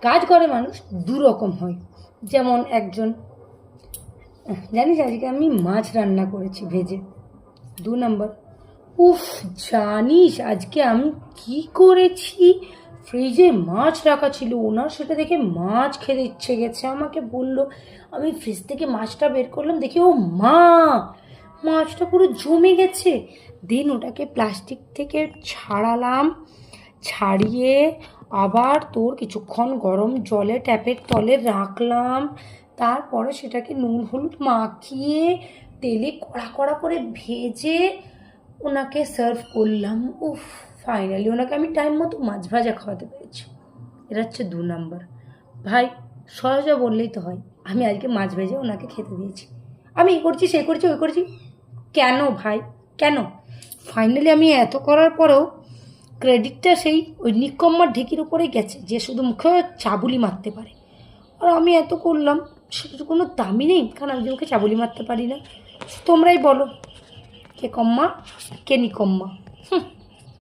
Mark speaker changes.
Speaker 1: কাজ করে মানুষ দুরকম হয়। যেমন একজন, জানিস আজকে আমি মাছ রান্না করেছি ভেজে। 2 নম্বর, উফ জানিস আজকে আমি কি করেছি, ফ্রিজে মাছ রাখা ছিল, ওনার সেটা দেখে মাছ খেতে ইচ্ছে গেছে, আমাকে বলল। আমি ফ্রিজ থেকে মাছটা বের করলাম, দেখি ও মা, মাছটা পুরো জমে গেছে। দেন ওটাকে প্লাস্টিক থেকে ছাড়ালাম, ছাড়িয়ে আবার তোর কিছুক্ষণ গরম জলে ট্যাপের তলে রাখলাম। তারপরে সেটাকে নুন হলুদ মাখিয়ে তেলে কড়া কড়া করে ভেজে ওনাকে সার্ভ করলাম। উফ, ফাইনালি ওনাকে আমি টাইম মতো মাছ ভাজা খাওয়াতে পেরেছি। এটা হচ্ছে 2 নম্বর। ভাই সহজে বললেই তো হয়, আমি আজকে মাছ ভেজে ওনাকে খেতে দিয়েছি। আমি এই করছি, সেই করছি, ওই করছি, কেন ভাই কেন? ফাইনালি আমি এত করার পরেও ক্রেডিটটা সেই ওই নিকম্মার ঢেকির উপরেই গেছে, যে শুধু মুখে চাবুলি মারতে পারে। আর আমি এত করলাম, সেটার কোনো দামই নেই, কারণ আমি যে মুখে চাবুলি মারতে পারি না। তোমরাই বলো, কে কম্মা কে নিকম্মা?